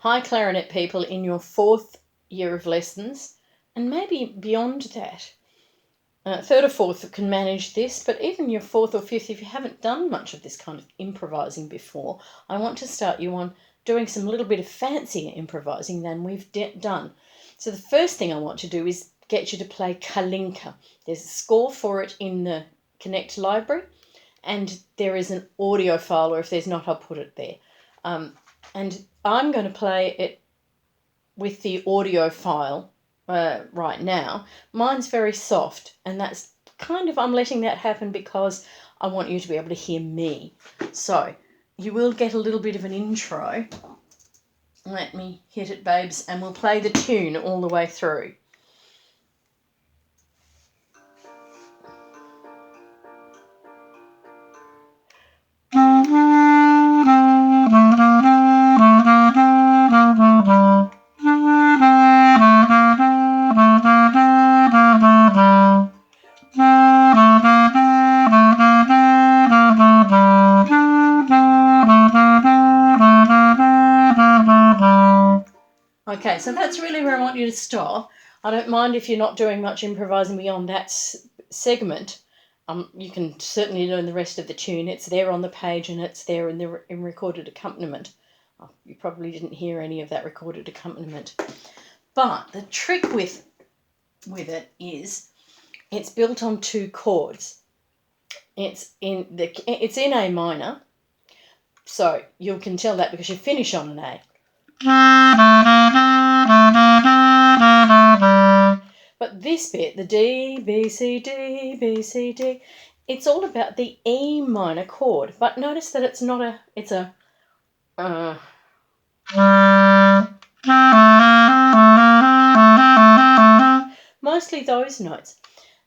high clarinet people in your 4th year of lessons, and maybe beyond that. 3rd or 4th can manage this, but even your 4th or 5th, if you haven't done much of this kind of improvising before, I want to start you on doing some little bit of fancier improvising than we've done. So the first thing I want to do is get you to play Kalinka. There's a score for it in the Connect library, and there is an audio file, or if there's not, I'll put it there. And I'm going to play it with the audio file right now. Mine's very soft, and that's kind of, I'm letting that happen because I want you to be able to hear me. So you will get a little bit of an intro. Let me hit it, babes, and we'll play the tune all the way through. Okay, so that's really where I want you to stop. I don't mind if you're not doing much improvising beyond that segment. You can certainly learn the rest of the tune. It's there on the page, and it's there in recorded accompaniment. Oh, you probably didn't hear any of that recorded accompaniment. But the trick with it is it's built on 2 chords. It's in A minor, so you can tell that because you finish on an A. But this bit, the D, B, C, D, B, C, D, it's all about the E minor chord. But notice that it's not a, it's a, mostly those notes.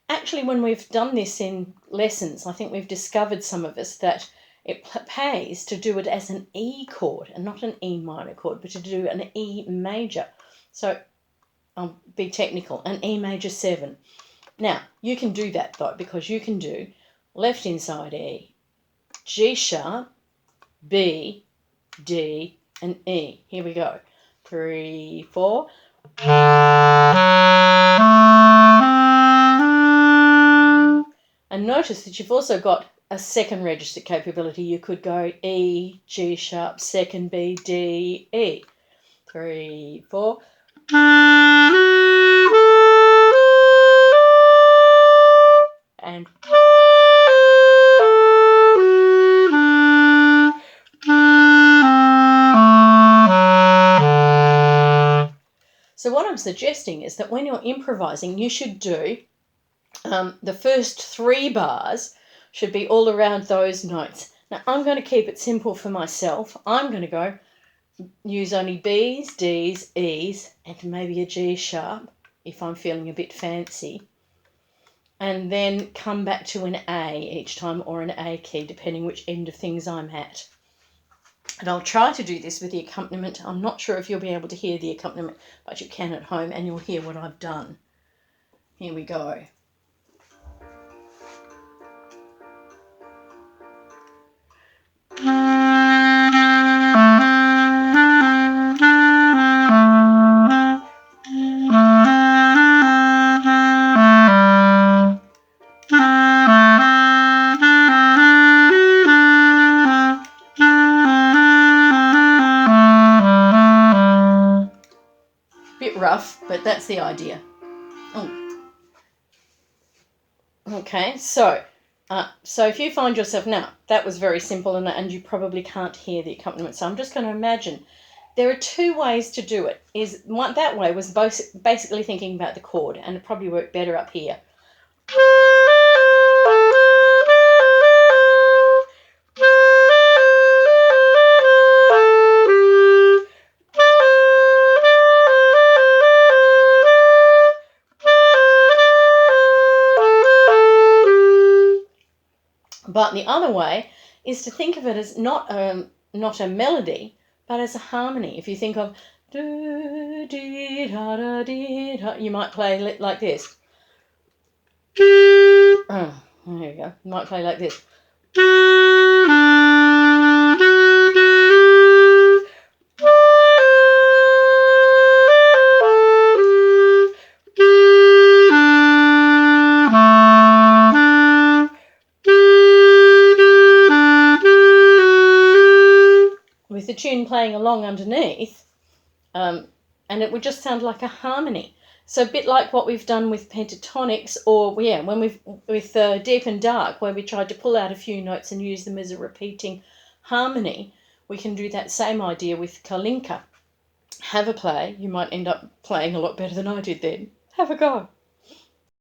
Actually, when we've done this in lessons, I think we've discovered, some of us, that it pays to do it as an E chord and not an E minor chord, but to do an E major. So I'll be technical, an E major 7. Now, you can do that, though, because you can do left inside E, G sharp, B, D, and E. Here we go. 3, 4. And notice that you've also got a second register capability. You could go E, G sharp, 2nd, B, D, E. 3, 4. And so what I'm suggesting is that when you're improvising, you should do the first 3 bars should be all around those notes. Now, I'm going to keep it simple for myself. I'm going to go use only B's, D's, E's, and maybe a G sharp if I'm feeling a bit fancy. And then come back to an A each time, or an A key, depending which end of things I'm at. And I'll try to do this with the accompaniment. I'm not sure if you'll be able to hear the accompaniment, but you can at home, and you'll hear what I've done. Here we go. Bit rough, but that's the idea. Oh. Okay, so if you find yourself, now that was very simple, and you probably can't hear the accompaniment, so I'm just going to imagine there are 2 ways to do it. That way was basically thinking about the chord, and it probably worked better up here. But the other way is to think of it as not a melody, but as a harmony. If you think of do dee da da dee da, you might play it like this. Oh, there you go. You might play like this. playing along underneath, and it would just sound like a harmony. So a bit like what we've done with pentatonics, or when we've with deep and dark, where we tried to pull out a few notes and use them as a repeating harmony, we can do that same idea with Kalinka. Have a play. You might end up playing a lot better than I did then. Have a go.